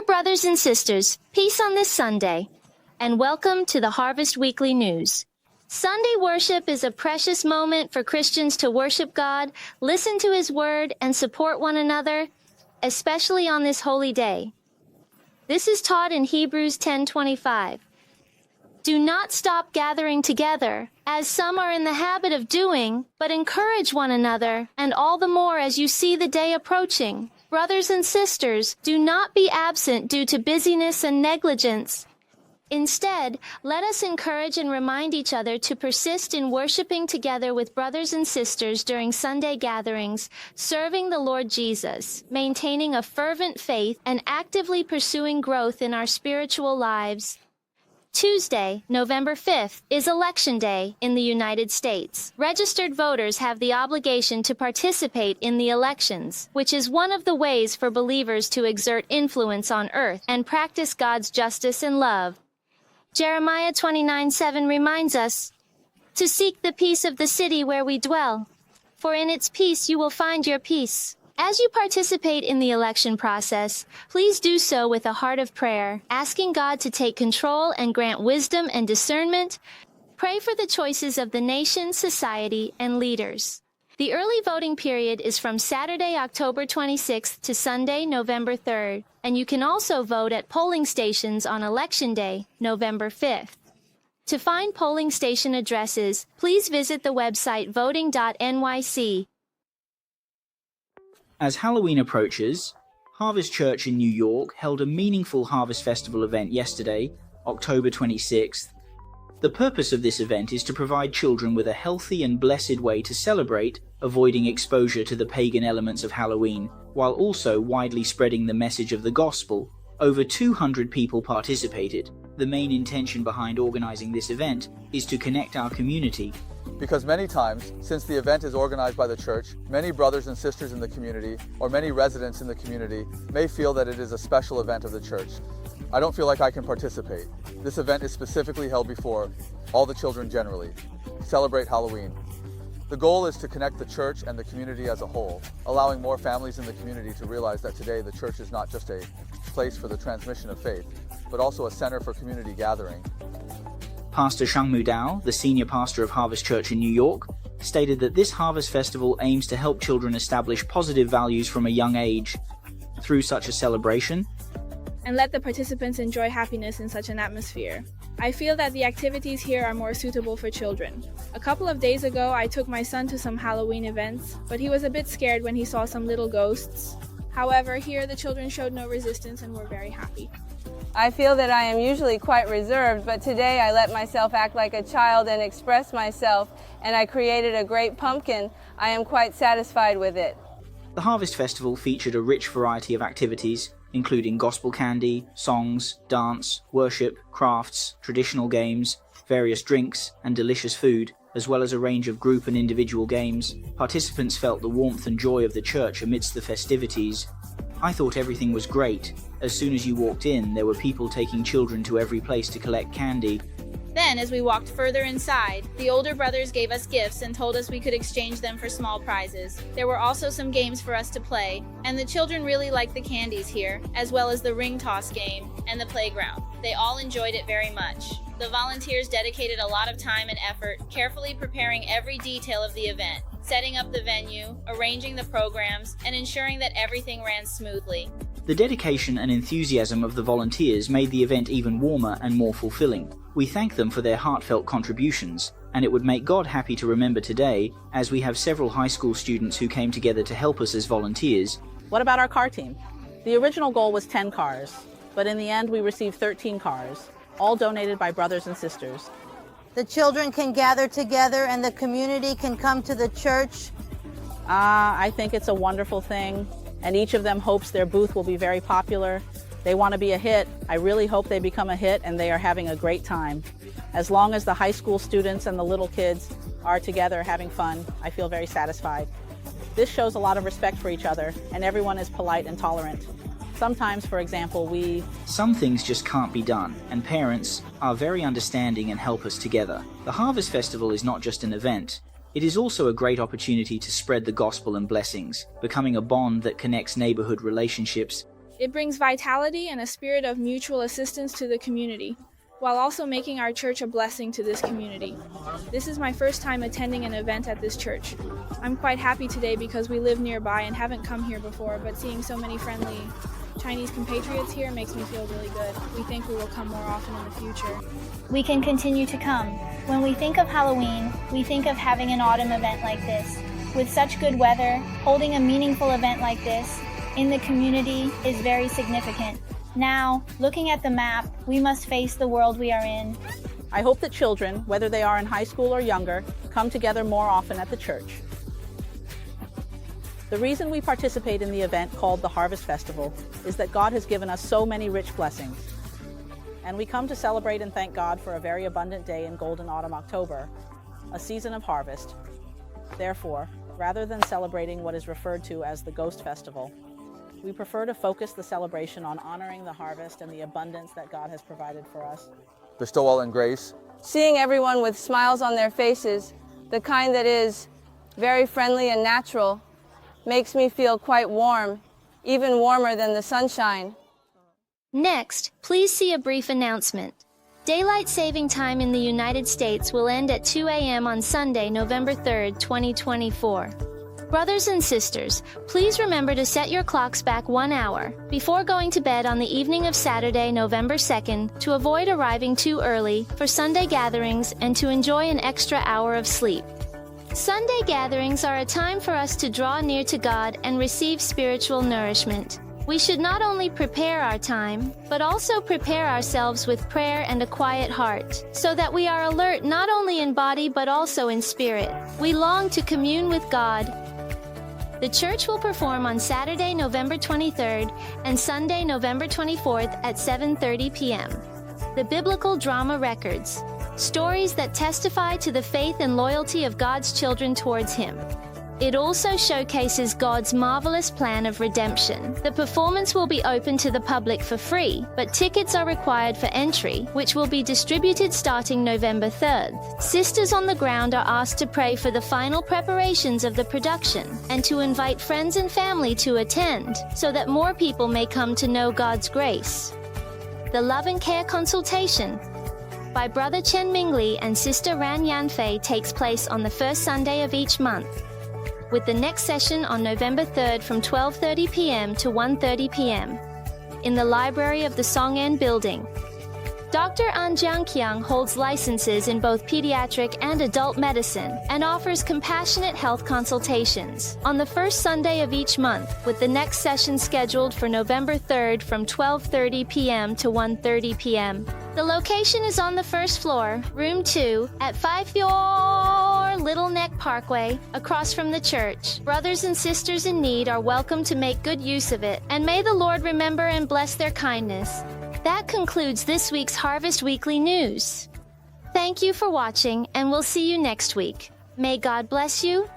brothers and sisters, peace on this Sunday, and welcome to the Harvest Weekly News. Sunday worship is a precious moment for Christians to worship God, listen to His Word, and support one another, especially on this holy day. This is taught in Hebrews 10:25. Do not stop gathering together, as some are in the habit of doing, but encourage one another, and all the more as you see the day approaching. Brothers and sisters, do not be absent due to busyness and negligence. Instead, let us encourage and remind each other to persist in worshiping together with brothers and sisters during Sunday gatherings, serving the Lord Jesus, maintaining a fervent faith, and actively pursuing growth in our spiritual lives. Tuesday, November 5th, is Election Day in the United States. Registered voters have the obligation to participate in the elections, which is one of the ways for believers to exert influence on earth and practice God's justice and love. Jeremiah 29:7 reminds us to seek the peace of the city where we dwell, for in its peace you will find your peace. As you participate in the election process, please do so with a heart of prayer, asking God to take control and grant wisdom and discernment. Pray for the choices of the nation, society, and leaders. The early voting period is from Saturday, October 26th to Sunday, November 3rd, and you can also vote at polling stations on Election Day, November 5th. To find polling station addresses, please visit the website voting.nyc. As Halloween approaches, Harvest Church in New York held a meaningful Harvest Festival event yesterday, October 26th. The purpose of this event is to provide children with a healthy and blessed way to celebrate, avoiding exposure to the pagan elements of Halloween, while also widely spreading the message of the gospel. Over 200 people participated. The main intention behind organizing this event is to connect our community. Because many times, since the event is organized by the church, many brothers and sisters in the community, or many residents in the community, may feel that it is a special event of the church. I don't feel like I can participate. This event is specifically held before all the children generally. Celebrate Halloween. The goal is to connect the church and the community as a whole, allowing more families in the community to realize that today the church is not just a place for the transmission of faith, but also a center for community gathering. Pastor Shangmu Dao, the senior pastor of Harvest Church in New York, stated that this Harvest Festival aims to help children establish positive values from a young age. Through such a celebration, and let the participants enjoy happiness in such an atmosphere. I feel that the activities here are more suitable for children. A couple of days ago, I took my son to some Halloween events, but he was a bit scared when he saw some little ghosts. However, here the children showed no resistance and were very happy. I feel that I am usually quite reserved, but today I let myself act like a child and express myself, and I created a great pumpkin. I am quite satisfied with it. The Harvest Festival featured a rich variety of activities, including gospel candy, songs, dance, worship, crafts, traditional games, various drinks, and delicious food, as well as a range of group and individual games. Participants felt the warmth and joy of the church amidst the festivities. I thought everything was great. As soon as you walked in, there were people taking children to every place to collect candy. Then, as we walked further inside, the older brothers gave us gifts and told us we could exchange them for small prizes. There were also some games for us to play, and the children really liked the candies here, as well as the ring toss game and the playground. They all enjoyed it very much. The volunteers dedicated a lot of time and effort, carefully preparing every detail of the event, setting up the venue, arranging the programs, and ensuring that everything ran smoothly. The dedication and enthusiasm of the volunteers made the event even warmer and more fulfilling. We thank them for their heartfelt contributions, and it would make God happy to remember today, as we have several high school students who came together to help us as volunteers. What about our car team? The original goal was 10 cars, but in the end we received 13 cars, all donated by brothers and sisters. The children can gather together and the community can come to the church. I think it's a wonderful thing, and each of them hopes their booth will be very popular. They want to be a hit. I really hope they become a hit and they are having a great time. As long as the high school students and the little kids are together having fun, I feel very satisfied. This shows a lot of respect for each other, and everyone is polite and tolerant. Sometimes, for example, Some things just can't be done, and parents are very understanding and help us together. The Harvest Festival is not just an event. It is also a great opportunity to spread the gospel and blessings, becoming a bond that connects neighborhood relationships. It brings vitality and a spirit of mutual assistance to the community, while also making our church a blessing to this community. This is my first time attending an event at this church. I'm quite happy today because we live nearby and haven't come here before, but seeing so many friendly Chinese compatriots here makes me feel really good. We think we will come more often in the future. We can continue to come. When we think of Halloween, we think of having an autumn event like this. With such good weather, holding a meaningful event like this in the community is very significant. Now, looking at the map, we must face the world we are in. I hope that children, whether they are in high school or younger, come together more often at the church. The reason we participate in the event called the Harvest Festival is that God has given us so many rich blessings. And we come to celebrate and thank God for a very abundant day in Golden Autumn October, a season of harvest. Therefore, rather than celebrating what is referred to as the Ghost Festival, we prefer to focus the celebration on honoring the harvest and the abundance that God has provided for us. Bestowal and grace. Seeing everyone with smiles on their faces, the kind that is very friendly and natural, makes me feel quite warm, even warmer than the sunshine. Next, please see a brief announcement. Daylight saving time in the United States will end at 2 a.m. on Sunday, November 3rd, 2024. Brothers and sisters, please remember to set your clocks back 1 hour before going to bed on the evening of Saturday, November 2nd, to avoid arriving too early for Sunday gatherings and to enjoy an extra hour of sleep. Sunday gatherings are a time for us to draw near to God and receive spiritual nourishment. We should not only prepare our time, but also prepare ourselves with prayer and a quiet heart, so that we are alert not only in body but also in spirit. We long to commune with God. The church will perform on Saturday, November 23rd and Sunday, November 24th at 7:30 p.m. The Biblical Drama Records, stories that testify to the faith and loyalty of God's children towards Him. It also showcases God's marvelous plan of redemption. The performance will be open to the public for free, but tickets are required for entry, which will be distributed starting November 3rd. Sisters on the ground are asked to pray for the final preparations of the production and to invite friends and family to attend, so that more people may come to know God's grace. The Love and Care Consultation by Brother Chen Mingli and Sister Ran Yanfei takes place on the first Sunday of each month, with the next session on November 3rd from 12:30 p.m. to 1:30 p.m. in the library of the Song'an building. Dr. An Jiangqiang holds licenses in both pediatric and adult medicine and offers compassionate health consultations on the first Sunday of each month, with the next session scheduled for November 3rd from 12:30 p.m. to 1:30 p.m. The location is on the first floor, room 2, at 5 Little Neck Parkway, across from the church. Brothers and sisters in need are welcome to make good use of it, and may the Lord remember and bless their kindness. That concludes this week's Harvest Weekly News. Thank you for watching, and we'll see you next week. May God bless you